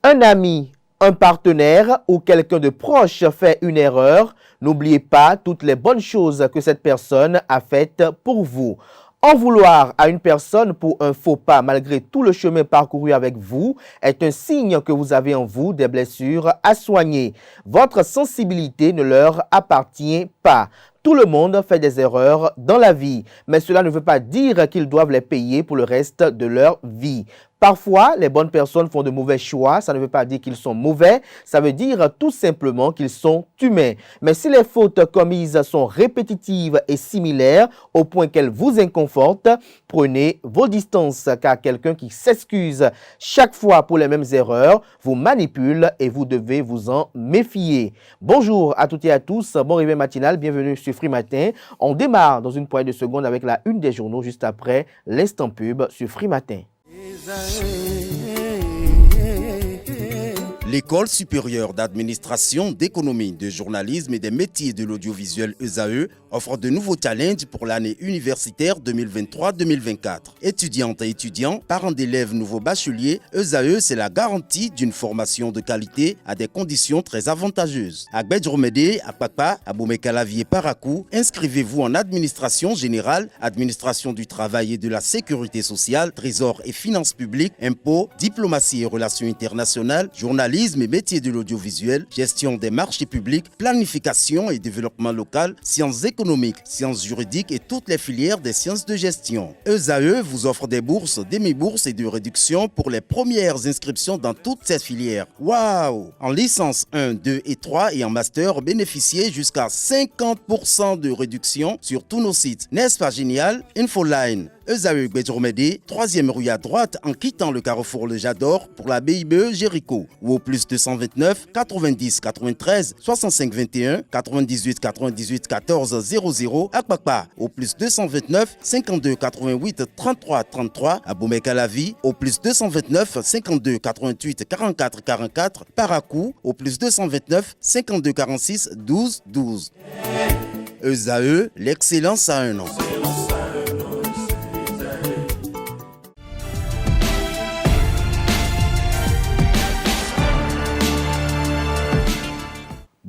Un ami, un partenaire ou quelqu'un de proche fait une erreur, n'oubliez pas toutes les bonnes choses que cette personne a faites pour vous. En vouloir à une personne pour un faux pas malgré tout le chemin parcouru avec vous est un signe que vous avez en vous des blessures à soigner. Votre sensibilité ne leur appartient pas. Tout le monde fait des erreurs dans la vie, mais cela ne veut pas dire qu'ils doivent les payer pour le reste de leur vie. Parfois, les bonnes personnes font de mauvais choix. Ça ne veut pas dire qu'ils sont mauvais. Ça veut dire tout simplement qu'ils sont humains. Mais si les fautes commises sont répétitives et similaires au point qu'elles vous inconfortent, prenez vos distances car quelqu'un qui s'excuse chaque fois pour les mêmes erreurs vous manipule et vous devez vous en méfier. Bonjour à toutes et à tous. Bon réveil matinal. Bienvenue sur Free Matin. On démarre dans une poignée de secondes avec la une des journaux juste après l'instant pub sur Free Matin. L'École supérieure d'administration, d'économie, de journalisme et des métiers de l'audiovisuel ESAE offre de nouveaux challenges pour l'année universitaire 2023-2024. Étudiantes et étudiants, parents d'élèves nouveaux bacheliers, ESAE, c'est la garantie d'une formation de qualité à des conditions très avantageuses. À Bedjromede, à Papa, à Boumekalavi et Parakou, inscrivez-vous en administration générale, administration du travail et de la sécurité sociale, trésor et finances publiques, impôts, diplomatie et relations internationales, journalisme et métiers de l'audiovisuel, gestion des marchés publics, planification et développement local, sciences économiques, sciences juridiques et toutes les filières des sciences de gestion. ESAE vous offre des bourses, demi-bourses et de réductions pour les premières inscriptions dans toutes ces filières. Waouh! En licence 1, 2 et 3 et en master, bénéficiez jusqu'à 50% de réduction sur tous nos sites. N'est-ce pas génial? Infoline. ESAE Bedjromede, 3e rue à droite en quittant le carrefour Le Jador pour la BIBE Jéricho ou au plus 229 90 93 65 21 98 98 14 00 à Kpakpa au plus 229 52 88 33 33 à Boumekalavi au plus 229 52 88 44 44 Parakou au plus 229 52 46 12 12. ESAE, l'excellence à un an.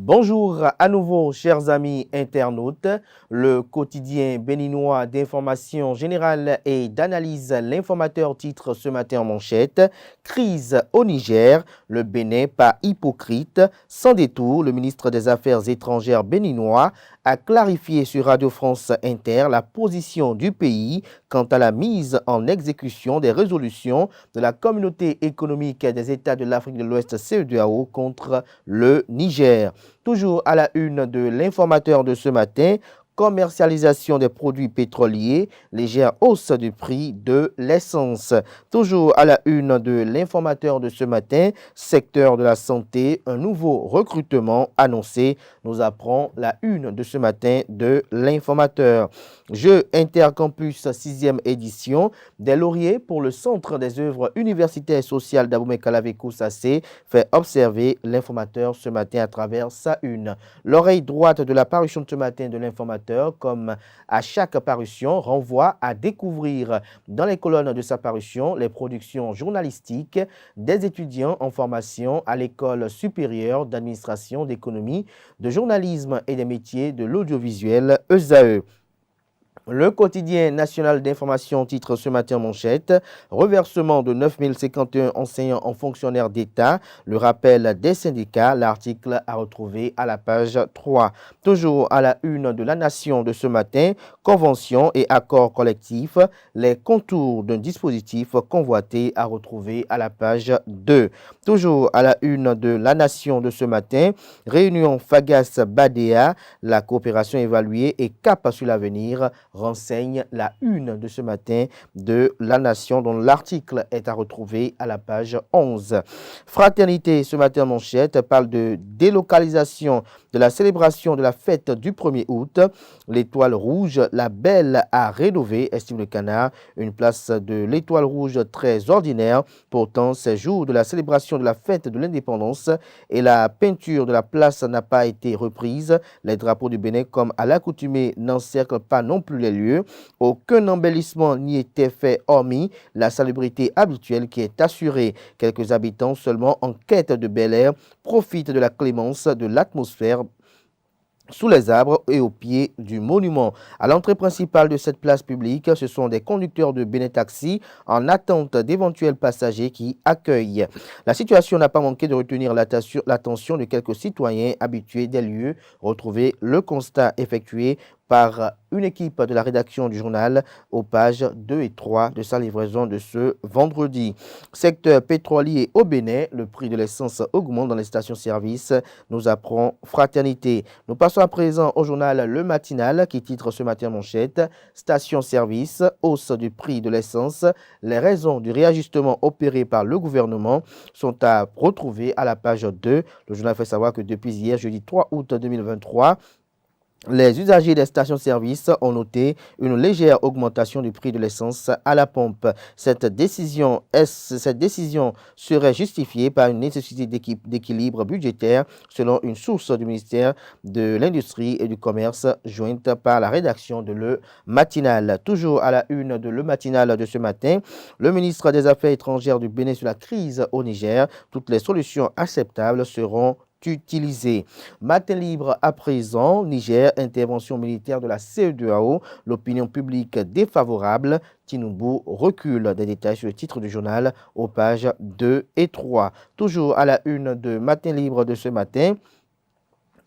Bonjour à nouveau, chers amis internautes. Le quotidien béninois d'information générale et d'analyse, l'informateur titre ce matin en manchette « Crise au Niger, le Bénin pas hypocrite ». Sans détour, le ministre des Affaires étrangères béninois a clarifié sur Radio France Inter la position du pays quant à la mise en exécution des résolutions de la Communauté économique des États de l'Afrique de l'Ouest CEDEAO contre le Niger. Toujours à la une de l'informateur de ce matin, commercialisation des produits pétroliers, légère hausse du prix de l'essence. Toujours à la une de l'informateur de ce matin, secteur de la santé, un nouveau recrutement annoncé, nous apprend la une de ce matin de l'informateur. Jeux Intercampus 6e édition, des lauriers pour le Centre des œuvres universitaires et sociales d'Abomey-Calavé-Koussacé fait observer l'informateur ce matin à travers sa une. L'oreille droite de la parution de ce matin de l'informateur, comme à chaque parution, renvoie à découvrir dans les colonnes de sa parution les productions journalistiques des étudiants en formation à l'École supérieure d'administration, d'économie, de journalisme et des métiers de l'audiovisuel ESAE. Le quotidien national d'information titre ce matin en manchette « Reversement de 9051 enseignants en fonctionnaires d'État, le rappel des syndicats », l'article à retrouver à la page 3. Toujours à la une de la Nation de ce matin, convention et accord collectif, les contours d'un dispositif convoité à retrouver à la page 2. Toujours à la une de la Nation de ce matin, réunion Fagas-Badea, la coopération évaluée et cap sur l'avenir, renseigne la une de ce matin de La Nation, dont l'article est à retrouver à la page 11. Fraternité, ce matin manchette, parle de délocalisation de la célébration de la fête du 1er août. L'Étoile Rouge, la belle à rénover, estime le Canard. Une place de l'Étoile Rouge très ordinaire. Pourtant, ces jours de la célébration de la fête de l'indépendance et la peinture de la place n'a pas été reprise. Les drapeaux du Bénin, comme à l'accoutumée, n'encerclent pas non plus les lieux. Aucun embellissement n'y était fait hormis la salubrité habituelle qui est assurée. Quelques habitants seulement en quête de bel air profitent de la clémence de l'atmosphère sous les arbres et au pied du monument. À l'entrée principale de cette place publique, ce sont des conducteurs de Bénin Taxi en attente d'éventuels passagers qui accueillent. La situation n'a pas manqué de retenir l'attention de quelques citoyens habitués des lieux. Retrouvez le constat effectué par une équipe de la rédaction du journal aux pages 2 et 3 de sa livraison de ce vendredi. Secteur pétrolier au Bénin, le prix de l'essence augmente dans les stations-service, nous apprend Fraternité. Nous passons à présent au journal Le Matinal qui titre ce matin manchette « Station-service, hausse du prix de l'essence. Les raisons du réajustement opéré par le gouvernement sont à retrouver à la page 2. » Le journal fait savoir que depuis hier, jeudi 3 août 2023, les usagers des stations-service ont noté une légère augmentation du prix de l'essence à la pompe. Cette décision serait justifiée par une nécessité d'équilibre budgétaire selon une source du ministère de l'Industrie et du Commerce jointe par la rédaction de Le Matinal. Toujours à la une de Le Matinal de ce matin, le ministre des Affaires étrangères du Bénin sur la crise au Niger. Toutes les solutions acceptables seront utilisé. Matin libre à présent, Niger, intervention militaire de la CEDEAO, l'opinion publique défavorable, Tinubu recule. Des détails sur le titre du journal aux pages 2 et 3. Toujours à la une de Matin libre de ce matin,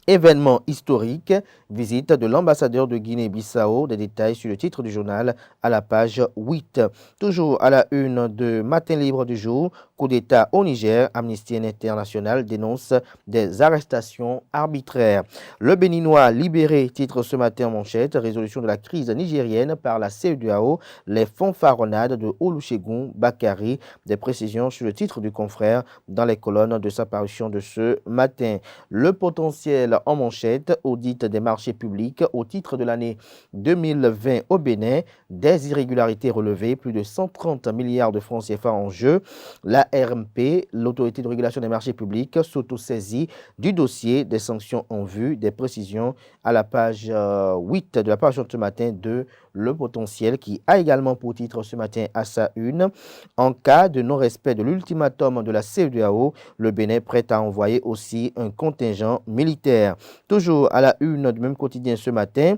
événement historique, visite de l'ambassadeur de Guinée-Bissau, des détails sur le titre du journal à la page 8. Toujours à la une de Matin libre du jour, coup d'État au Niger, Amnesty International dénonce des arrestations arbitraires. Le Béninois libéré, titre ce matin en manchette, résolution de la crise nigérienne par la CEDEAO, les fanfaronnades de Olusegun Bakari, des précisions sur le titre du confrère dans les colonnes de sa parution de ce matin. Le potentiel en manchette, audit des marchés publics au titre de l'année 2020 au Bénin, des irrégularités relevées, plus de 130 milliards de francs CFA en jeu. La RMP, l'autorité de régulation des marchés publics, s'auto-saisit du dossier, des sanctions en vue, des précisions à la page 8 de la page de ce matin de Le Potentiel, qui a également pour titre ce matin à sa une. En cas de non-respect de l'ultimatum de la CEDEAO, le Bénin prête à envoyer aussi un contingent militaire. Toujours à la une du même quotidien ce matin,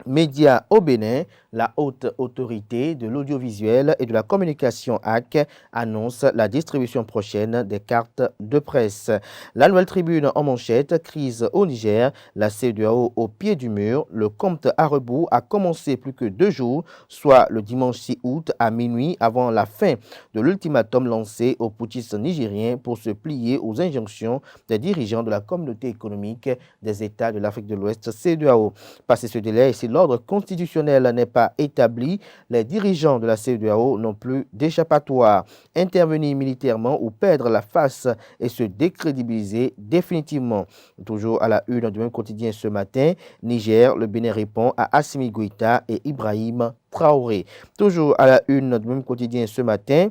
Médias au Bénin, la haute autorité de l'audiovisuel et de la communication AC annonce la distribution prochaine des cartes de presse. La Nouvelle Tribune en manchette, crise au Niger, la CEDEAO au pied du mur. Le compte à rebours a commencé plus que 2 jours, soit le dimanche 6 août à minuit avant la fin de l'ultimatum lancé aux putschistes nigériens pour se plier aux injonctions des dirigeants de la communauté économique des États de l'Afrique de l'Ouest, CEDEAO. Passé ce délai, et si l'ordre constitutionnel n'est pas établi, les dirigeants de la CEDEAO n'ont plus d'échappatoire. Intervenir militairement ou perdre la face et se décrédibiliser définitivement. Toujours à la une du même quotidien ce matin, Niger, le Bénin répond à Assimi Goïta et Ibrahim Traoré. Toujours à la une du même quotidien ce matin,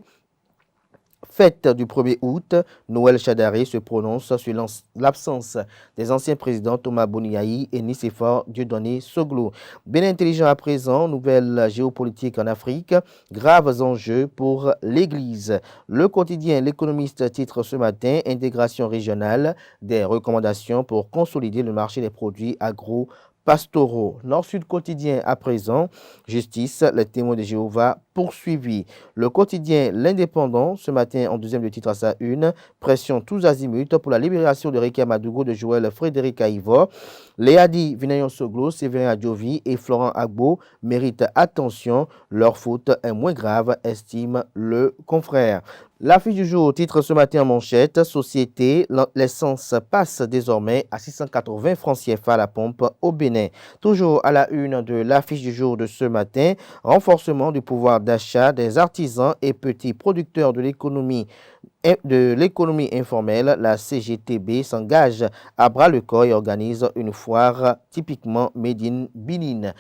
fête du 1er août, Noël Chadari se prononce sur l'absence des anciens présidents Thomas Boniaï et Nicéphore Dieudonné Soglo. Bénin intelligent à présent, nouvelle géopolitique en Afrique, graves enjeux pour l'Église. Le quotidien L'Économiste titre ce matin, intégration régionale, des recommandations pour consolider le marché des produits agro-pastoraux. Nord-Sud quotidien à présent, justice, les témoins de Jéhovah poursuivis. Le quotidien L'Indépendant, ce matin en deuxième de titre à sa une, pression tous azimuts pour la libération de Rekia Madougou, de Joël Frédéric Aïvo. Léadi Vinayon Soglo, Séverin Adjovi et Florent Agbo méritent attention, leur faute est moins grave, estime le confrère. L'affiche du jour titre ce matin en manchette, Société, l'essence passe désormais à 680 francs CFA à la pompe au Bénin. Toujours à la une de l'affiche du jour de ce matin, renforcement du pouvoir d'achat des artisans et petits producteurs de l'économie informelle, la CGTB s'engage à bras-le-corps et organise une foire typiquement Made in Benin.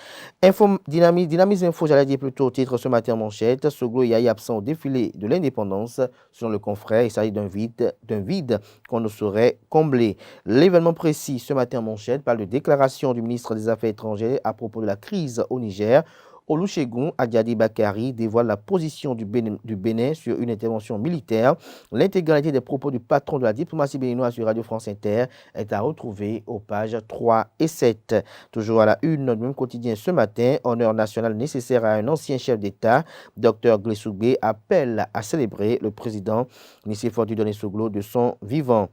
Dynamisme Info, j'allais dire plutôt, titre ce matin en manchette, Soglo Yaye absent au défilé de l'indépendance. Selon le confrère, il s'agit d'un vide qu'on ne saurait combler. L'événement précis ce matin en manchette parle de déclaration du ministre des Affaires étrangères à propos de la crise au Niger. Olusegun Adiadi Bakari dévoile la position du Bénin sur une intervention militaire. L'intégralité des propos du patron de la diplomatie béninoise sur Radio France Inter est à retrouver aux pages 3 et 7. Toujours à la une du même quotidien ce matin, honneur national nécessaire à un ancien chef d'État, Dr Glessougbe appelle à célébrer le président Nicéphore Dieudonné Soglo de son vivant.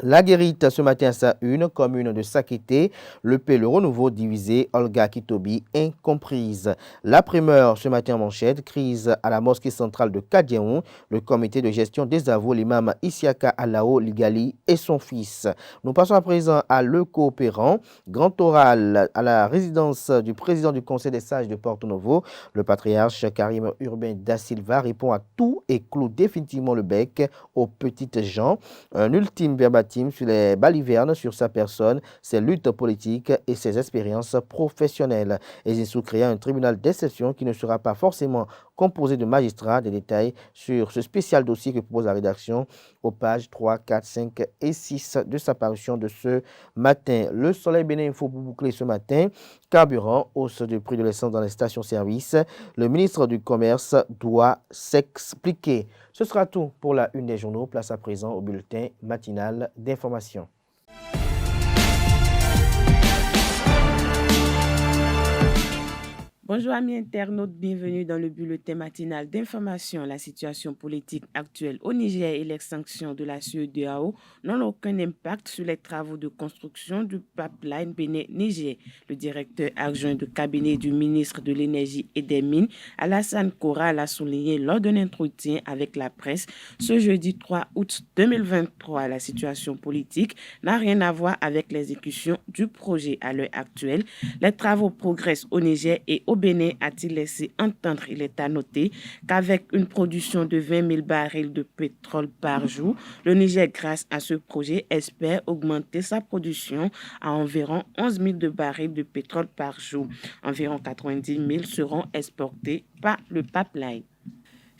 La Guérite ce matin à sa une, commune de Sakété, le renouveau divisé, Olga Kitobi incomprise. La primeur ce matin en manchette, crise à la mosquée centrale de Kadiaon, le comité de gestion désavoue l'imam Isiaka Alao Ligali et son fils. Nous passons à présent à Le Coopérant, grand oral à la résidence du président du conseil des sages de Porto Novo. Le patriarche Karim Urbain da Silva répond à tout et cloue définitivement le bec aux petites gens. Un ultime verbatim sur les balivernes sur sa personne, ses luttes politiques et ses expériences professionnelles. Ezinsou créa un tribunal d'exception qui ne sera pas forcément composé de magistrats. Des détails sur ce spécial dossier que propose la rédaction aux pages 3, 4, 5 et 6 de sa parution de ce matin. Le Soleil Bénin Info pour boucler ce matin. Carburant, hausse du prix de l'essence dans les stations-service. Le ministre du Commerce doit s'expliquer. Ce sera tout pour la une des journaux. Place à présent au bulletin matinal d'information. Bonjour amis internautes, bienvenue dans le bulletin matinal d'information. La situation politique actuelle au Niger et les sanctions de la CEDEAO n'ont aucun impact sur les travaux de construction du pipeline Bénin-Niger. Le directeur adjoint de cabinet du ministre de l'Énergie et des Mines, Alassane Kora, l'a souligné lors d'un entretien avec la presse ce jeudi 3 août 2023. La situation politique n'a rien à voir avec l'exécution du projet. À l'heure actuelle, les travaux progressent au Niger et au Bénin, a-t-il laissé entendre. Il est à noter qu'avec une production de 20 000 barils de pétrole par jour, le Niger, grâce à ce projet, espère augmenter sa production à environ 11 000 de barils de pétrole par jour. Environ 90 000 seront exportés par le pipeline.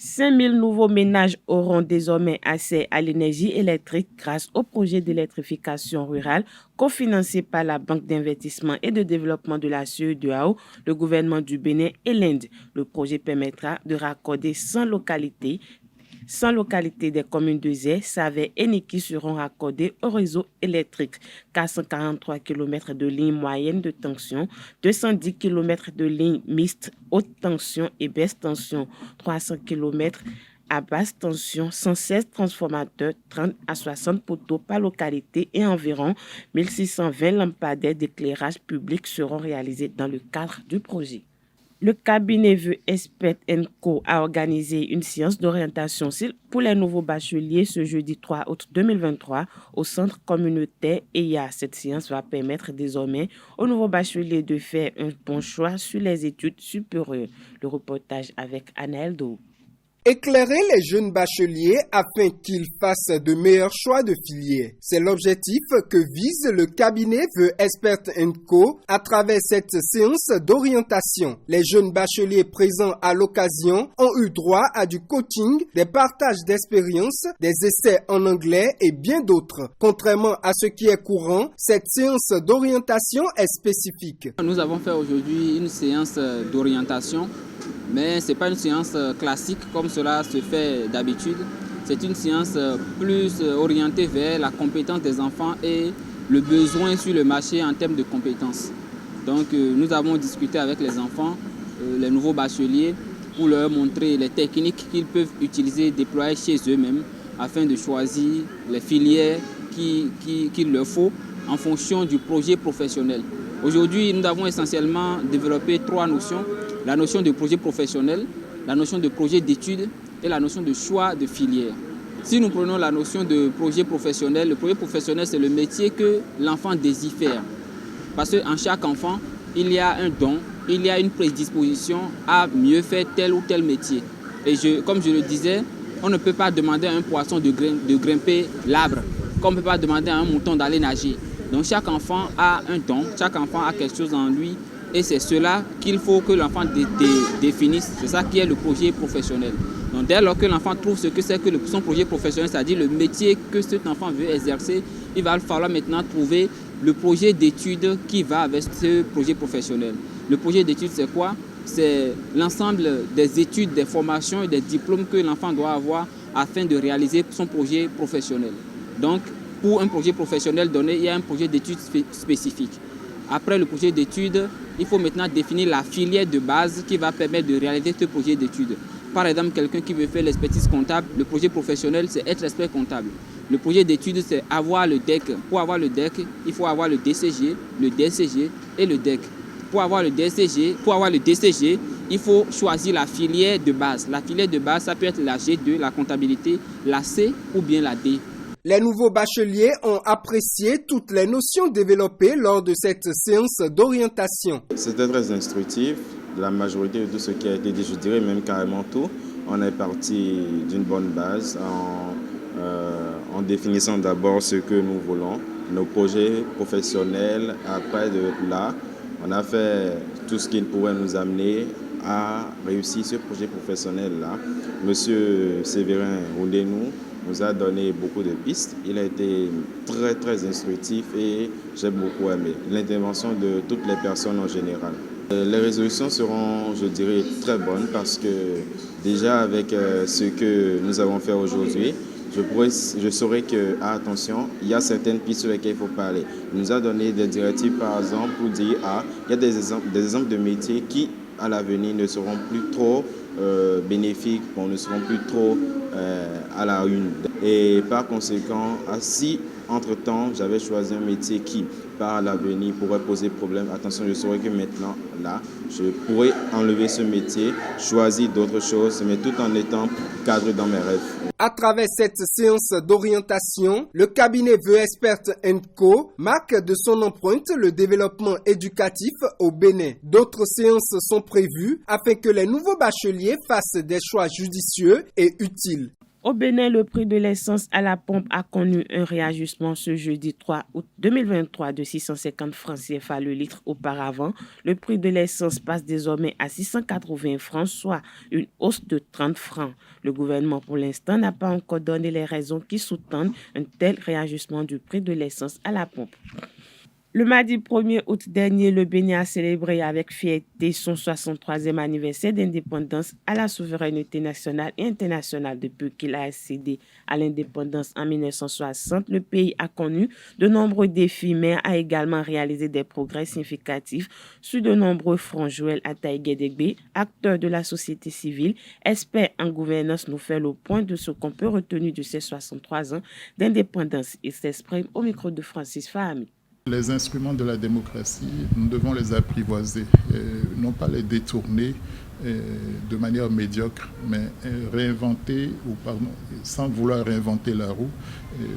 5 000 nouveaux ménages auront désormais accès à l'énergie électrique grâce au projet d'électrification rurale cofinancé par la Banque d'investissement et de développement de la CEDEAO, le gouvernement du Bénin et l'Inde. Le projet permettra de raccorder 100 localités des communes de Zé, Savé et Niki seront raccordées au réseau électrique. 443 km de lignes moyennes de tension, 210 km de lignes mixtes haute tension et basse tension, 300 km à basse tension, 116 transformateurs, 30 à 60 poteaux par localité et environ 1620 lampadaires d'éclairage public seront réalisés dans le cadre du projet. Le cabinet Vœux Expert & Co a organisé une séance d'orientation pour les nouveaux bacheliers ce jeudi 3 août 2023 au centre communautaire EIA. Cette séance va permettre désormais aux nouveaux bacheliers de faire un bon choix sur les études supérieures. Le reportage avec Anaël Do. Éclairer les jeunes bacheliers afin qu'ils fassent de meilleurs choix de filière. C'est l'objectif que vise le cabinet Vœux Expert & Co à travers cette séance d'orientation. Les jeunes bacheliers présents à l'occasion ont eu droit à du coaching, des partages d'expériences, des essais en anglais et bien d'autres. Contrairement à ce qui est courant, cette séance d'orientation est spécifique. Nous avons fait aujourd'hui une séance d'orientation. Mais ce n'est pas une séance classique comme cela se fait d'habitude. C'est une séance plus orientée vers la compétence des enfants et le besoin sur le marché en termes de compétences. Donc nous avons discuté avec les enfants, les nouveaux bacheliers, pour leur montrer les techniques qu'ils peuvent utiliser, déployer chez eux-mêmes afin de choisir les filières qu'il leur faut en fonction du projet professionnel. Aujourd'hui, nous avons essentiellement développé 3 notions. La notion de projet professionnel, la notion de projet d'études et la notion de choix de filière. Si nous prenons la notion de projet professionnel, le projet professionnel, c'est le métier que l'enfant désire faire. Parce qu'en chaque enfant, il y a un don, il y a une prédisposition à mieux faire tel ou tel métier. Et comme je le disais, on ne peut pas demander à un poisson de grimper l'arbre, comme on ne peut pas demander à un mouton d'aller nager. Donc chaque enfant a un don, chaque enfant a quelque chose en lui, et c'est cela qu'il faut que l'enfant définisse. C'est ça qui est le projet professionnel. Donc dès lors que l'enfant trouve ce que c'est que son projet professionnel, c'est-à-dire le métier que cet enfant veut exercer, il va falloir maintenant trouver le projet d'études qui va avec ce projet professionnel. Le projet d'études, c'est quoi? C'est l'ensemble des études, des formations et des diplômes que l'enfant doit avoir afin de réaliser son projet professionnel. Donc, pour un projet professionnel donné, il y a un projet d'études spécifique. Après le projet d'études, il faut maintenant définir la filière de base qui va permettre de réaliser ce projet d'études. Par exemple, quelqu'un qui veut faire l'expertise comptable, le projet professionnel, c'est être expert comptable. Le projet d'études, c'est avoir le DEC. Pour avoir le DEC, il faut avoir le DCG, le DCG et le DEC. Pour avoir le DCG, il faut choisir la filière de base. La filière de base, ça peut être la G2, la comptabilité, la C ou bien la D. Les nouveaux bacheliers ont apprécié toutes les notions développées lors de cette séance d'orientation. C'était très instructif. La majorité de tout ce qui a été dit, je dirais même carrément tout. On est parti d'une bonne base en définissant d'abord ce que nous voulons, nos projets professionnels. Après de là, on a fait tout ce qui pourrait nous amener à réussir ce projet professionnel-là. Monsieur Séverin Oundénou nous a donné beaucoup de pistes. Il a été très, très instructif et j'ai beaucoup aimé l'intervention de toutes les personnes en général. Les résolutions seront, je dirais, très bonnes parce que déjà avec ce que nous avons fait aujourd'hui, je saurais que, attention, il y a certaines pistes sur lesquelles il faut parler. Il nous a donné des directives, par exemple, pour dire, il y a des exemples de métiers qui, à l'avenir, ne seront plus trop bénéfiques, ne seront plus trop à la une. Et par conséquent, si entre-temps, j'avais choisi un métier qui, par l'avenir, pourrait poser problème, attention, je saurais que maintenant, là, je pourrais enlever ce métier, choisir d'autres choses, mais tout en étant cadré dans mes rêves. À travers cette séance d'orientation, le cabinet Vœux Expert & Co marque de son empreinte le développement éducatif au Bénin. D'autres séances sont prévues afin que les nouveaux bacheliers fassent des choix judicieux et utiles. Au Bénin, le prix de l'essence à la pompe a connu un réajustement ce jeudi 3 août 2023 de 650 francs CFA le litre auparavant. Le prix de l'essence passe désormais à 680 francs, soit une hausse de 30 francs. Le gouvernement, pour l'instant, n'a pas encore donné les raisons qui sous-tendent un tel réajustement du prix de l'essence à la pompe. Le mardi 1er août dernier, le Bénin a célébré avec fierté son 63e anniversaire d'indépendance à la souveraineté nationale et internationale. Depuis qu'il a accédé à l'indépendance en 1960, le pays a connu de nombreux défis, mais a également réalisé des progrès significatifs sur de nombreux fronts. Joël Ataï-Guédégbé, acteur de la société civile, expert en gouvernance, nous fait le point de ce qu'on peut retenir de ces 63 ans d'indépendance. Il s'exprime au micro de Francis Fahami. Les instruments de la démocratie, nous devons les apprivoiser, non pas les détourner de manière médiocre, mais réinventer, sans vouloir réinventer la roue,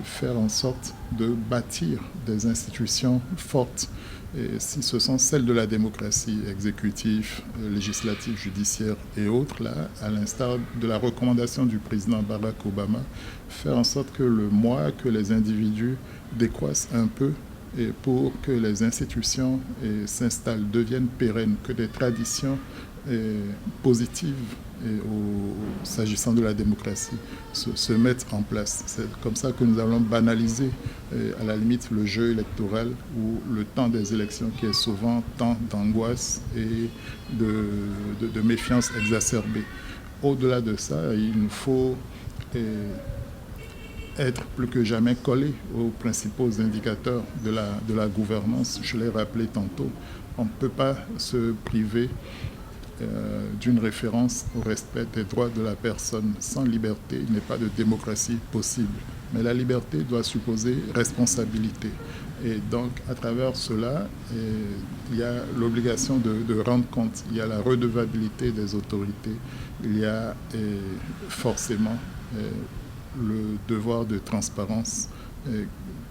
faire en sorte de bâtir des institutions fortes. Et si ce sont celles de la démocratie exécutive, législative, judiciaire et autres, là, à l'instar de la recommandation du président Barack Obama, faire en sorte que que les individus décroissent un peu et pour que les institutions s'installent, deviennent pérennes, que des traditions positives s'agissant de la démocratie se mettent en place. C'est comme ça que nous allons banaliser à la limite le jeu électoral ou le temps des élections qui est souvent temps d'angoisse et de méfiance exacerbée. Au-delà de ça, il nous faut être plus que jamais collé aux principaux indicateurs de la gouvernance. Je l'ai rappelé tantôt, on ne peut pas se priver d'une référence au respect des droits de la personne. Sans liberté, il n'est pas de démocratie possible. Mais la liberté doit supposer responsabilité. Et donc, à travers cela, il y a l'obligation de rendre compte, il y a la redevabilité des autorités, il y a forcément le devoir de transparence,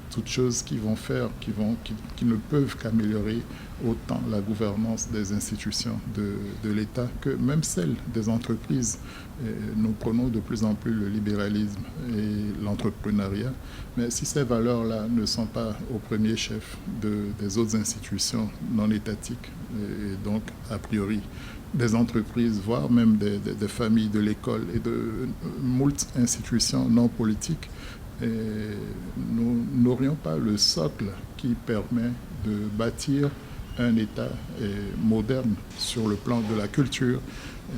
toutes choses qui vont faire, qui ne peuvent qu'améliorer autant la gouvernance des institutions de l'État que même celle des entreprises. Nous prenons de plus en plus le libéralisme et l'entrepreneuriat, mais si ces valeurs-là ne sont pas au premier chef des autres institutions non étatiques, et donc a priori des entreprises, voire même des familles de l'école et de moult institutions non politiques, et nous n'aurions pas le socle qui permet de bâtir un État moderne sur le plan de la culture.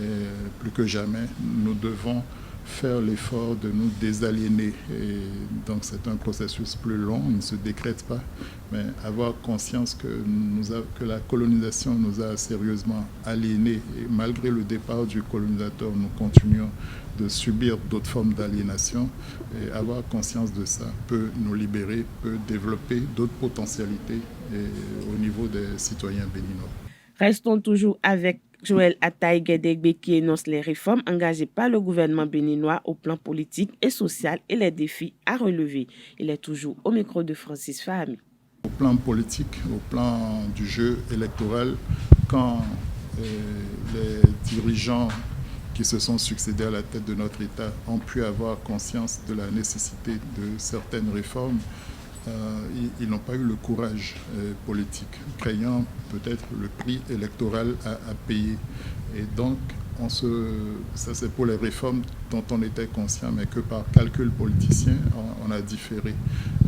Et plus que jamais, nous devons faire l'effort de nous désaliéner. Et donc c'est un processus plus long, il ne se décrète pas, mais avoir conscience que la colonisation nous a sérieusement aliénés. Et malgré le départ du colonisateur, nous continuons de subir d'autres formes d'aliénation. Et avoir conscience de ça peut nous libérer, peut développer d'autres potentialités au niveau des citoyens béninois. Restons toujours avec Joël Ataï-Guédégbé qui énonce les réformes engagées par le gouvernement béninois au plan politique et social et les défis à relever. Il est toujours au micro de Francis Fahami. Au plan politique, au plan du jeu électoral, quand les dirigeants qui se sont succédés à la tête de notre État ont pu avoir conscience de la nécessité de certaines réformes, ils n'ont pas eu le courage politique, craignant peut-être le prix électoral à payer. Et donc, ça c'est pour les réformes dont on était conscient, mais que par calcul politicien, on a différé.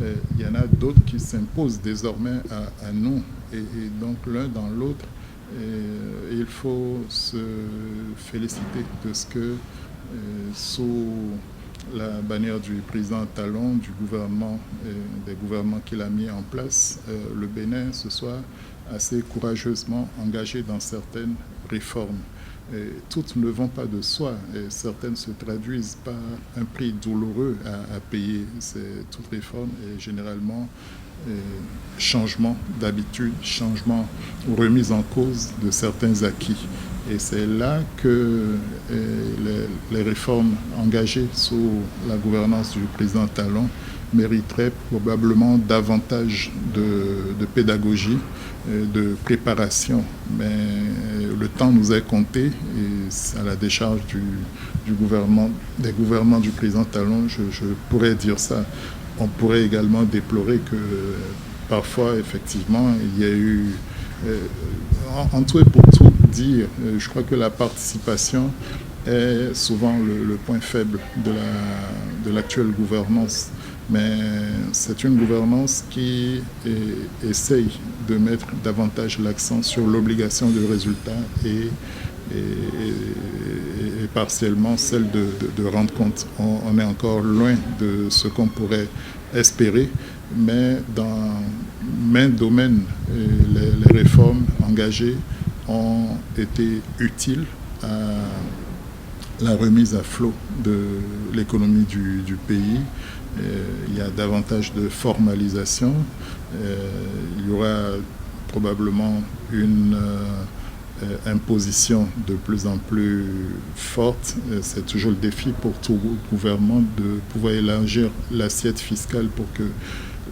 Il y en a d'autres qui s'imposent désormais à nous, et donc l'un dans l'autre, il faut se féliciter de ce que sous la bannière du président Talon, du gouvernement, des gouvernements qu'il a mis en place, le Bénin se soit assez courageusement engagé dans certaines réformes. Et toutes ne vont pas de soi, et certaines se traduisent par un prix douloureux à payer. Toute réforme est généralement changement d'habitude, changement ou remise en cause de certains acquis. Et c'est là que les réformes engagées sous la gouvernance du président Talon mériteraient probablement davantage de pédagogie, de préparation. Mais le temps nous est compté et à la décharge des gouvernements du président Talon, je pourrais dire ça. On pourrait également déplorer que parfois, effectivement, il y a eu, en tout et pour tout dire, je crois que la participation est souvent le point faible de l'actuelle gouvernance. Mais c'est une gouvernance qui essaye de mettre davantage l'accent sur l'obligation de résultat et partiellement celle de rendre compte. On est encore loin de ce qu'on pourrait espérer, mais dans maints domaines, les réformes engagées ont été utiles à la remise à flot de l'économie du pays. Il y a davantage de formalisation. Il y aura probablement une imposition de plus en plus forte. C'est toujours le défi pour tout gouvernement de pouvoir élargir l'assiette fiscale pour que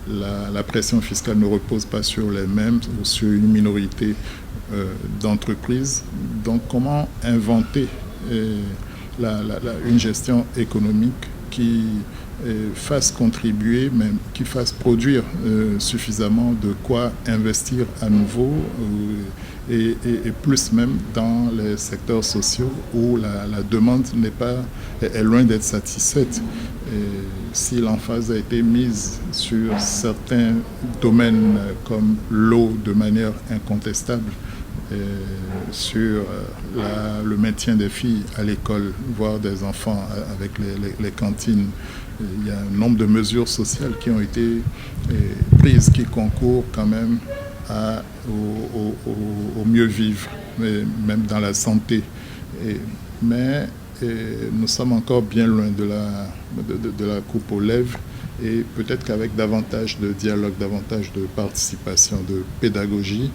la pression fiscale ne repose pas sur les mêmes ou sur une minorité d'entreprises. Donc comment inventer une gestion économique qui fasse contribuer, même qui fasse produire suffisamment de quoi investir à nouveau et plus même dans les secteurs sociaux où la demande est loin d'être satisfaite. Si l'emphase a été mise sur certains domaines comme l'eau de manière incontestable, sur le maintien des filles à l'école, voire des enfants avec les cantines. Il y a un nombre de mesures sociales qui ont été prises qui concourent quand même au mieux vivre même dans la santé. Mais nous sommes encore bien loin de la coupe aux lèvres, et peut-être qu'avec davantage de dialogue, davantage de participation, de pédagogie,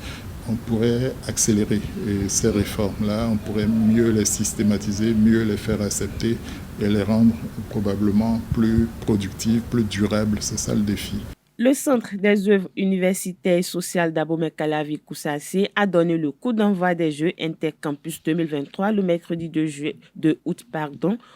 on pourrait accélérer ces réformes-là, on pourrait mieux les systématiser, mieux les faire accepter et les rendre probablement plus productives, plus durables. C'est ça le défi. Le Centre des œuvres universitaires et sociales d'Abomey-Calavi Koussassi a donné le coup d'envoi des Jeux Intercampus 2023 le mercredi 2 août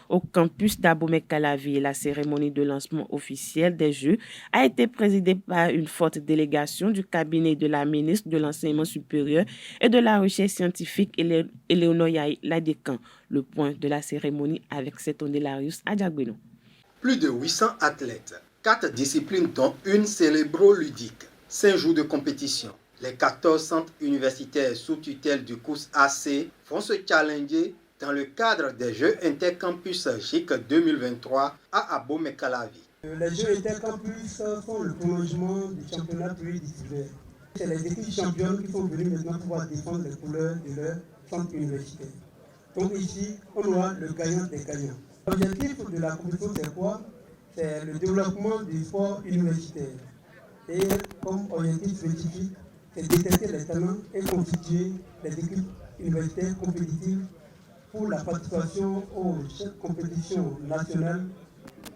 au campus d'Abomey-Calavi. La cérémonie de lancement officiel des Jeux a été présidée par une forte délégation du cabinet de la ministre de l'Enseignement supérieur et de la Recherche scientifique, Éléonore Ladécan. Le point de la cérémonie avec Setondelarius Adjagbeno. Plus de 800 athlètes. 4 disciplines dont une cérébro-ludique, 5 jours de compétition. Les 14 centres universitaires sous tutelle du Koussassi vont se challenger dans le cadre des Jeux Intercampus JIC 2023 à Abomey-Calavi. Les Jeux Intercampus sont le prolongement du championnat pluridisciplinaire. C'est les équipes championnes qui sont venues maintenant pouvoir défendre les couleurs de leur centre universitaire. Donc ici, on aura le gagnant des gagnants. L'objectif de la compétition, c'est quoi? C'est le développement du sport universitaire. Et comme objectif spécifique, c'est détecter les talents et constituer les équipes universitaires compétitives pour la participation aux compétitions nationales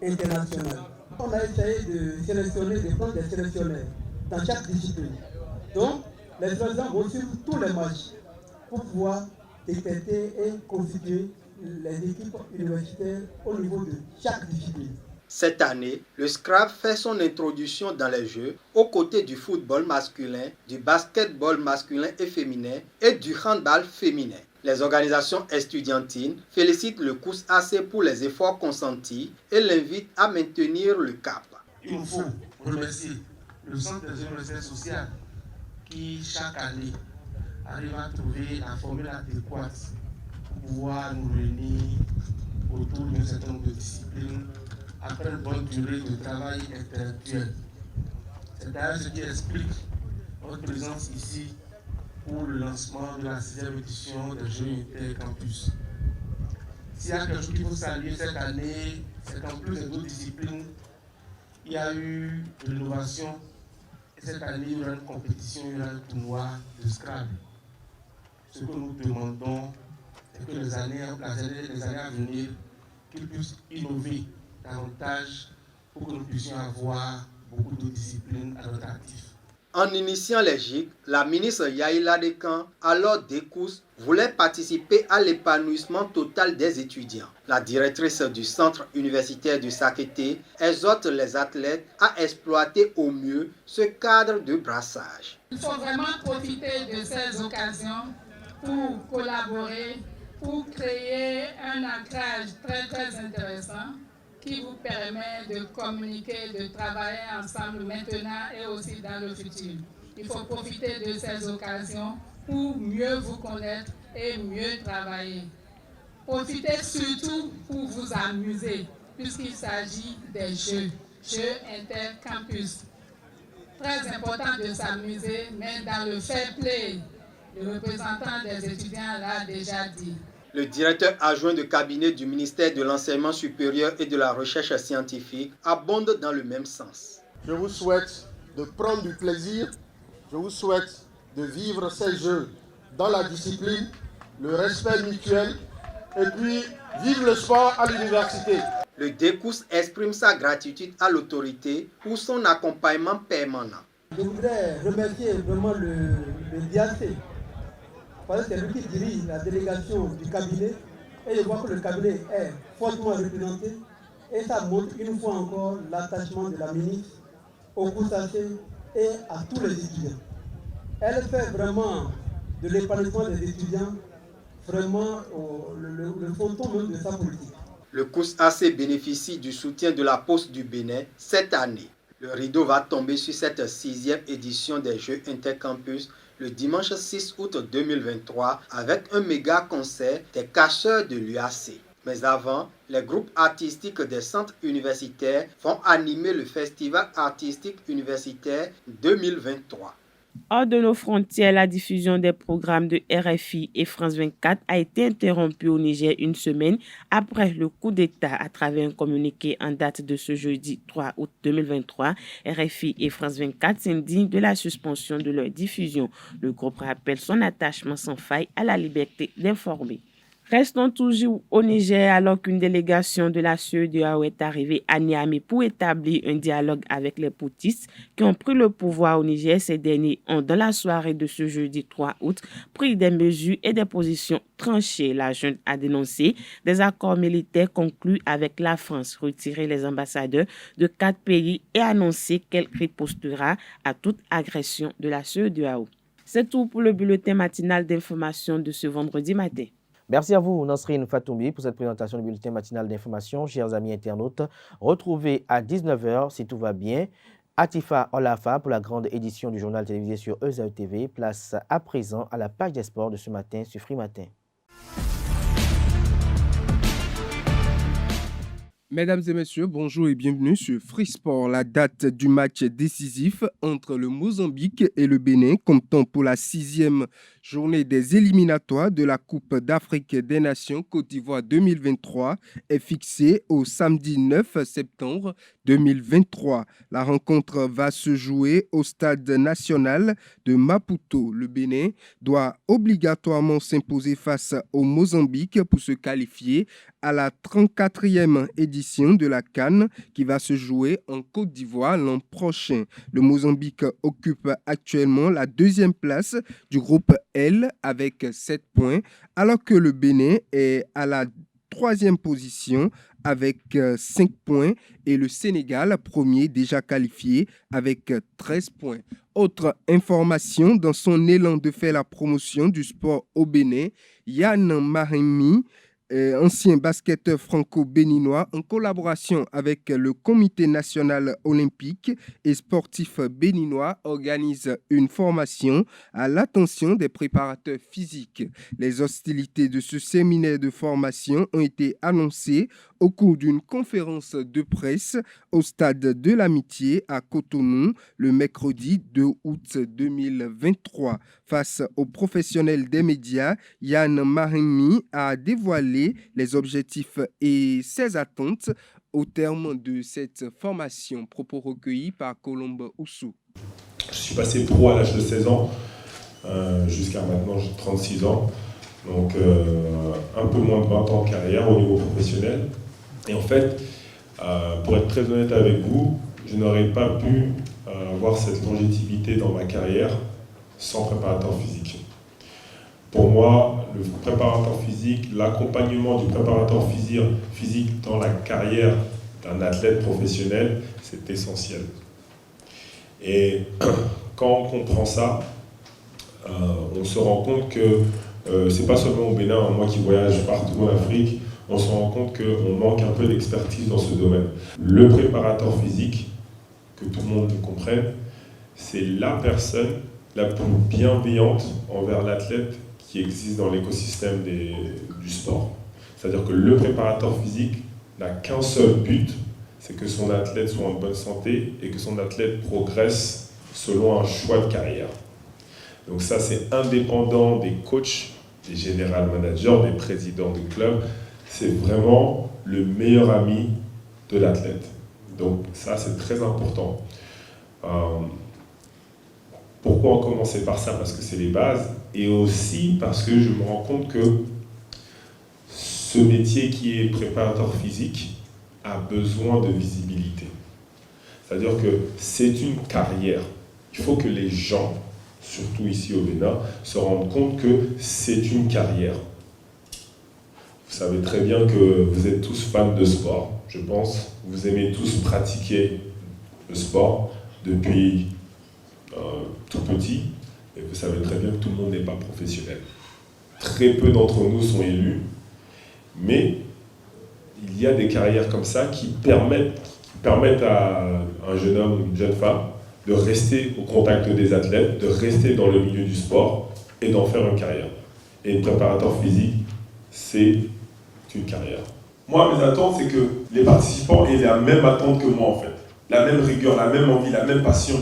et internationales. On a essayé de sélectionner, de prendre des sélectionneurs dans chaque discipline. Donc, les sélectionneurs vont suivre tous les matchs pour pouvoir détecter et constituer les équipes universitaires au niveau de chaque discipline. Cette année, le Scrabble fait son introduction dans les Jeux aux côtés du football masculin, du basketball masculin et féminin et du handball féminin. Les organisations estudiantines félicitent le Koussassi pour les efforts consentis et l'invitent à maintenir le cap. Il faut remercier le Centre des universités sociales qui, chaque année, arrive à trouver la formule adéquate pour pouvoir nous réunir autour d'un certain nombre de disciplines après une bonne durée de travail intellectuel. C'est d'ailleurs ce qui explique notre présence ici pour le lancement de la 6e édition des Jeux Intercampus. S'il y a quelque chose qu'il faut saluer cette année, c'est qu'en plus des autres disciplines, il y a eu de l'innovation. Et cette année, il y aura une compétition, il y aura un tournoi de Scrabble. Ce que nous demandons, c'est que les années à venir, qu'ils puissent innover davantage pour que nous puissions avoir beaucoup de disciplines à notre actif. En initiant les JIC, la ministre Yaye Ladécan, alors d'ECOUS, voulait participer à l'épanouissement total des étudiants. La directrice du centre universitaire du Sakété exhorte les athlètes à exploiter au mieux ce cadre de brassage. Il faut vraiment profiter de ces occasions pour collaborer, pour créer un ancrage très intéressant qui vous permet de communiquer, de travailler ensemble maintenant et aussi dans le futur. Il faut profiter de ces occasions pour mieux vous connaître et mieux travailler. Profitez surtout pour vous amuser, puisqu'il s'agit des Jeux Intercampus. Très important de s'amuser, mais dans le fair play. Le représentant des étudiants l'a déjà dit. Le directeur adjoint de cabinet du ministère de l'Enseignement supérieur et de la Recherche scientifique abonde dans le même sens. Je vous souhaite de prendre du plaisir, je vous souhaite de vivre ces Jeux dans la discipline, le respect mutuel et puis vive le sport à l'université. Le DECOUS exprime sa gratitude à l'autorité pour son accompagnement permanent. Je voudrais remercier vraiment le DAC. C'est lui qui dirige la délégation du cabinet et je vois que le cabinet est fortement représenté et ça montre une fois encore l'attachement de la ministre au Koussassi et à tous les étudiants. Elle fait vraiment de l'épanouissement des étudiants vraiment le fondement même de sa politique. Le Koussassi bénéficie du soutien de la Poste du Bénin cette année. Le rideau va tomber sur cette 6e édition des Jeux Intercampus le dimanche 6 août 2023 avec un méga concert des cacheurs de l'UAC. Mais avant, les groupes artistiques des centres universitaires vont animer le Festival artistique universitaire 2023. Hors de nos frontières, la diffusion des programmes de RFI et France 24 a été interrompue au Niger une semaine après le coup d'État. À travers un communiqué en date de ce jeudi 3 août 2023, RFI et France 24 s'indignent de la suspension de leur diffusion. Le groupe rappelle son attachement sans faille à la liberté d'informer. Restons toujours au Niger alors qu'une délégation de la CEDEAO est arrivée à Niamey pour établir un dialogue avec les poutistes qui ont pris le pouvoir au Niger. Ces derniers ont, dans la soirée de ce jeudi 3 août, pris des mesures et des positions tranchées. La junte a dénoncé des accords militaires conclus avec la France, retiré les ambassadeurs de 4 pays et annoncé qu'elle ripostera à toute agression de la CEDEAO. C'est tout pour le bulletin matinal d'information de ce vendredi matin. Merci à vous, Nasrine Fatoumbi, pour cette présentation du bulletin matinal d'information. Chers amis internautes, retrouvez à 19h, si tout va bien, Atifa Olafa pour la grande édition du journal télévisé sur ESAE TV. Place à présent à la page des sports de ce matin sur Free Matin. Mesdames et messieurs, bonjour et bienvenue sur Free Sport. La date du match décisif entre le Mozambique et le Bénin, comptant pour la 6e journée des éliminatoires de la Coupe d'Afrique des Nations Côte d'Ivoire 2023, est fixée au samedi 9 septembre 2023. La rencontre va se jouer au stade national de Maputo. Le Bénin doit obligatoirement s'imposer face au Mozambique pour se qualifier à la 34e édition de la CAN qui va se jouer en Côte d'Ivoire l'an prochain. Le Mozambique occupe actuellement la 2e place du groupe L avec 7 points, alors que le Bénin est à la 3e position avec 5 points et le Sénégal, premier déjà qualifié avec 13 points. Autre information, dans son élan de faire la promotion du sport au Bénin, Yann Marimi, ancien basketteur franco-béninois, en collaboration avec le Comité national olympique et sportif béninois, organise une formation à l'attention des préparateurs physiques. Les hostilités de ce séminaire de formation ont été annoncées au cours d'une conférence de presse au stade de l'Amitié à Cotonou le mercredi 2 août 2023. Face aux professionnels des médias, Yann Marimi a dévoilé les objectifs et ses attentes au terme de cette formation. Propos recueillis par Colombe Oussou. Je suis passé pro à l'âge de 16 ans, jusqu'à maintenant j'ai 36 ans, donc un peu moins de 20 ans de carrière au niveau professionnel. Et en fait, pour être très honnête avec vous, je n'aurais pas pu avoir cette longévité dans ma carrière sans préparateur physique. Pour moi, le préparateur physique, l'accompagnement du préparateur physique dans la carrière d'un athlète professionnel, c'est essentiel. Et quand on comprend ça, on se rend compte que c'est pas seulement au Bénin, moi qui voyage partout en Afrique, on se rend compte qu'on manque un peu d'expertise dans ce domaine. Le préparateur physique, que tout le monde le comprenne, c'est la personne la plus bienveillante envers l'athlète qui existe dans l'écosystème du sport. C'est-à-dire que le préparateur physique n'a qu'un seul but, c'est que son athlète soit en bonne santé et que son athlète progresse selon un choix de carrière. Donc ça, c'est indépendant des coachs, des general managers, des présidents de clubs. C'est vraiment le meilleur ami de l'athlète. Donc ça, c'est très important. Pourquoi on commençait par ça? Parce que c'est les bases. Et aussi parce que je me rends compte que ce métier qui est préparateur physique a besoin de visibilité. C'est-à-dire que c'est une carrière. Il faut que les gens, surtout ici au Bénin, se rendent compte que c'est une carrière. Vous savez très bien que vous êtes tous fans de sport, je pense. Vous aimez tous pratiquer le sport depuis tout petit. Et vous savez très bien que tout le monde n'est pas professionnel. Très peu d'entre nous sont élus. Mais il y a des carrières comme ça qui permettent à un jeune homme ou une jeune femme de rester au contact des athlètes, de rester dans le milieu du sport et d'en faire une carrière. Et le préparateur physique, c'est une carrière. Moi, mes attentes, c'est que les participants aient la même attente que moi, en fait. La même rigueur, la même envie, la même passion.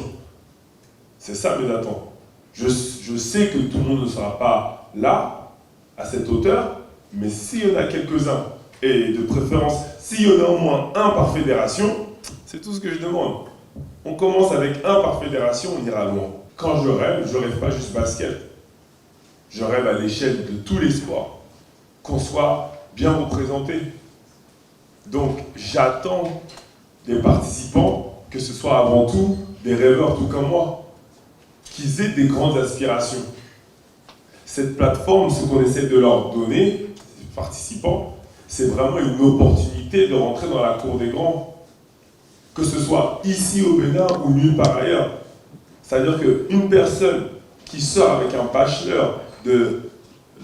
C'est ça mes attentes. Je sais que tout le monde ne sera pas là, à cette hauteur, mais s'il y en a quelques-uns, et de préférence, s'il y en a au moins un par fédération, c'est tout ce que je demande. On commence avec un par fédération, on ira loin. Quand je rêve pas juste basket. Je rêve à l'échelle de tous les sports, qu'on soit bien représenté. Donc j'attends des participants, que ce soit avant tout des rêveurs tout comme moi, qu'ils aient des grandes aspirations. Cette plateforme, ce qu'on essaie de leur donner, les participants, c'est vraiment une opportunité de rentrer dans la cour des grands, que ce soit ici au Bénin ou nulle part ailleurs. C'est-à-dire qu'une personne qui sort avec un bachelor de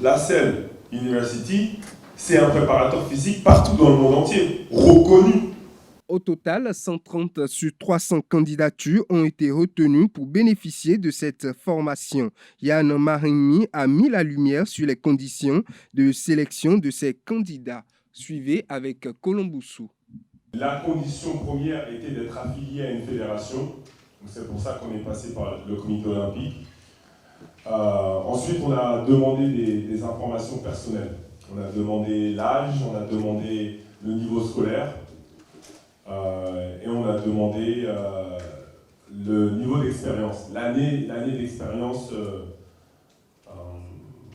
LaSalle University, c'est un préparateur physique partout dans le monde entier, reconnu. Au total, 130 sur 300 candidatures ont été retenues pour bénéficier de cette formation. Yann Marimi a mis la lumière sur les conditions de sélection de ces candidats. Suivez avec Colomboussou. La condition première était d'être affilié à une fédération. C'est pour ça qu'on est passé par le comité olympique. Ensuite, on a demandé des informations personnelles. On a demandé l'âge, on a demandé le niveau scolaire et on a demandé le niveau d'expérience, l'année d'expérience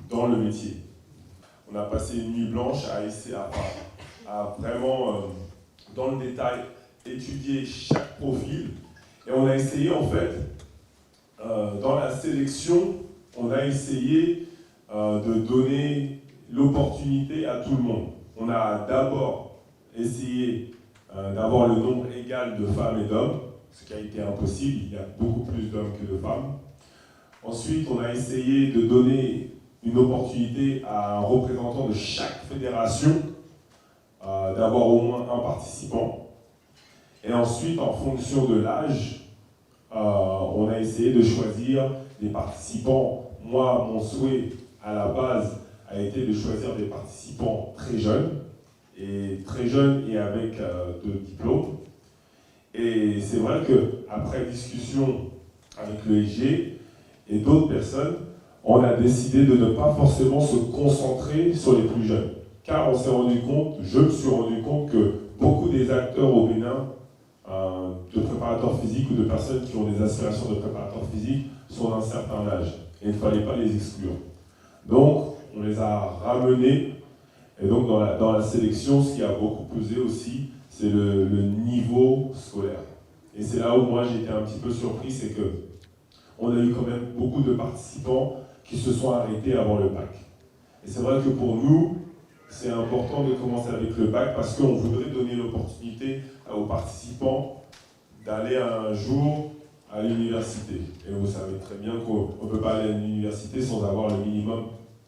dans le métier. On a passé une nuit blanche à vraiment, dans le détail, étudier chaque profil. Et on a essayé, en fait, dans la sélection, on a essayé de donner l'opportunité à tout le monde. On a d'abord essayé d'avoir le nombre égal de femmes et d'hommes, ce qui a été impossible, il y a beaucoup plus d'hommes que de femmes. Ensuite, on a essayé de donner une opportunité à un représentant de chaque fédération d'avoir au moins un participant. Et ensuite, en fonction de l'âge, on a essayé de choisir des participants. Moi, mon souhait à la base a été de choisir des participants très jeunes et avec de diplômes. Et c'est vrai qu'après discussion avec le SG et d'autres personnes, on a décidé de ne pas forcément se concentrer sur les plus jeunes. Car je me suis rendu compte que beaucoup des acteurs au Bénin, de préparateurs physiques ou de personnes qui ont des aspirations de préparateurs physiques, sont d'un certain âge. Et il ne fallait pas les exclure. Donc, on les a ramenés. Et donc, dans la sélection, ce qui a beaucoup pesé aussi, c'est le niveau scolaire. Et c'est là où moi j'ai été un petit peu surpris, c'est qu'on a eu quand même beaucoup de participants qui se sont arrêtés avant le bac. Et c'est vrai que pour nous, c'est important de commencer avec le bac parce qu'on voudrait donner l'opportunité aux participants d'aller un jour à l'université. Et vous savez très bien qu'on ne peut pas aller à l'université sans avoir le minimum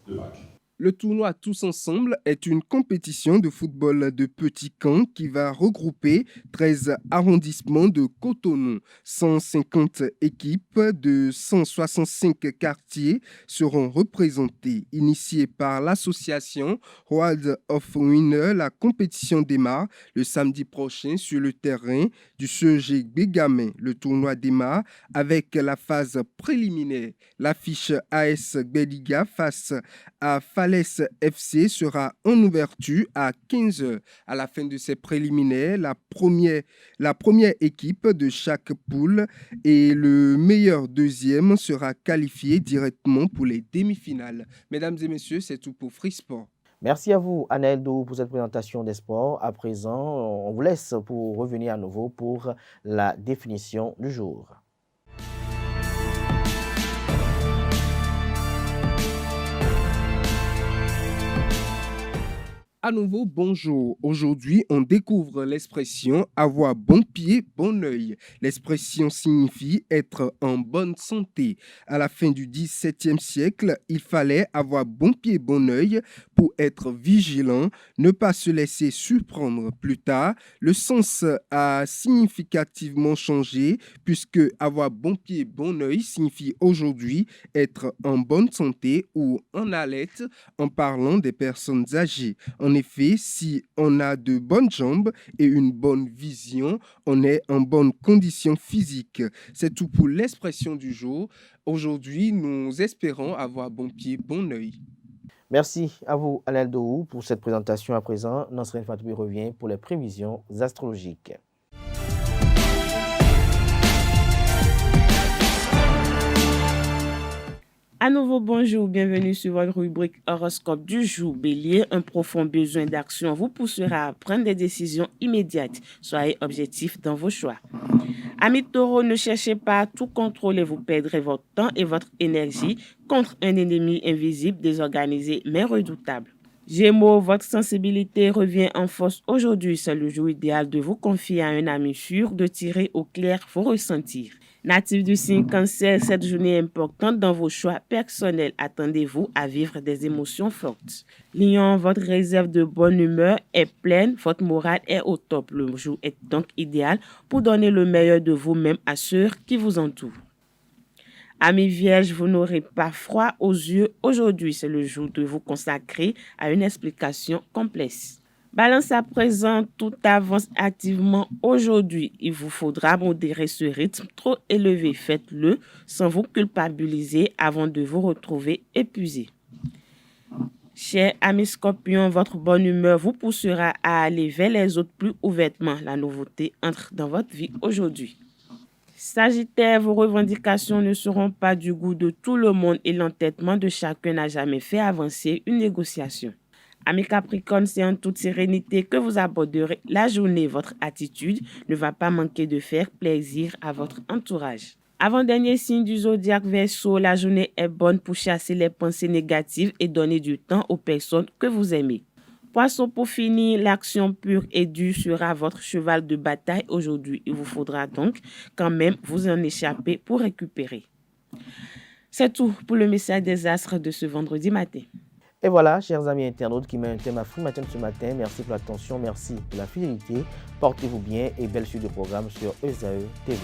de bac. Le tournoi Tous Ensemble est une compétition de football de petits camps qui va regrouper 13 arrondissements de Cotonou. 150 équipes de 165 quartiers seront représentées. Initiée par l'association World of Winners, la compétition démarre le samedi prochain sur le terrain du CEG Bégamin. Le tournoi démarre avec la phase préliminaire. L'affiche AS Gbeliga face à Falaise FC sera en ouverture à 15h. À la fin de ces préliminaires, la première équipe de chaque poule et le meilleur deuxième sera qualifié directement pour les demi-finales. Mesdames et messieurs, c'est tout pour Free Sport. Merci à vous, Aneldo, pour cette présentation des sports. À présent, on vous laisse pour revenir à nouveau pour la définition du jour. À nouveau, bonjour. Aujourd'hui, on découvre l'expression « avoir bon pied, bon œil ». L'expression signifie être en bonne santé. À la fin du XVIIe siècle, il fallait avoir bon pied, bon œil pour être vigilant, ne pas se laisser surprendre. Plus tard, le sens a significativement changé puisque avoir bon pied, bon œil signifie aujourd'hui être en bonne santé ou en alerte en parlant des personnes âgées. En effet, si on a de bonnes jambes et une bonne vision, on est en bonne condition physique. C'est tout pour l'expression du jour. Aujourd'hui, nous espérons avoir bon pied, bon œil. Merci à vous, Alain Dohou, pour cette présentation. À présent, Nasrin Fatoui revient pour les prévisions astrologiques. À nouveau, bonjour, bienvenue sur votre rubrique horoscope du jour. Bélier, un profond besoin d'action vous poussera à prendre des décisions immédiates. Soyez objectif dans vos choix. Amis taureaux, ne cherchez pas à tout contrôler, vous perdrez votre temps et votre énergie contre un ennemi invisible, désorganisé mais redoutable. Gémeaux, votre sensibilité revient en force aujourd'hui. C'est le jour idéal de vous confier à un ami sûr, de tirer au clair vos ressentis. Natif du signe Cancer, cette journée est importante dans vos choix personnels. Attendez-vous à vivre des émotions fortes. Lion, votre réserve de bonne humeur est pleine, votre morale est au top. Le jour est donc idéal pour donner le meilleur de vous-même à ceux qui vous entourent. Amis Vierge, vous n'aurez pas froid aux yeux aujourd'hui. C'est le jour de vous consacrer à une explication complexe. Balance à présent, tout avance activement aujourd'hui. Il vous faudra modérer ce rythme trop élevé. Faites-le sans vous culpabiliser avant de vous retrouver épuisé. Chers amis Scorpions, votre bonne humeur vous poussera à aller vers les autres plus ouvertement. La nouveauté entre dans votre vie aujourd'hui. Sagittaire, vos revendications ne seront pas du goût de tout le monde et l'entêtement de chacun n'a jamais fait avancer une négociation. Amis Capricorne, c'est en toute sérénité que vous aborderez la journée. Votre attitude ne va pas manquer de faire plaisir à votre entourage. Avant-dernier signe du zodiaque Verseau, la journée est bonne pour chasser les pensées négatives et donner du temps aux personnes que vous aimez. Poisson, pour finir, l'action pure et dure sera votre cheval de bataille aujourd'hui. Il vous faudra donc quand même vous en échapper pour récupérer. C'est tout pour le message des astres de ce vendredi matin. Et voilà, chers amis internautes qui met un thème à Free Matin ce matin. Merci pour l'attention, merci pour la fidélité. Portez-vous bien et belle suite de programme sur ESAE TV.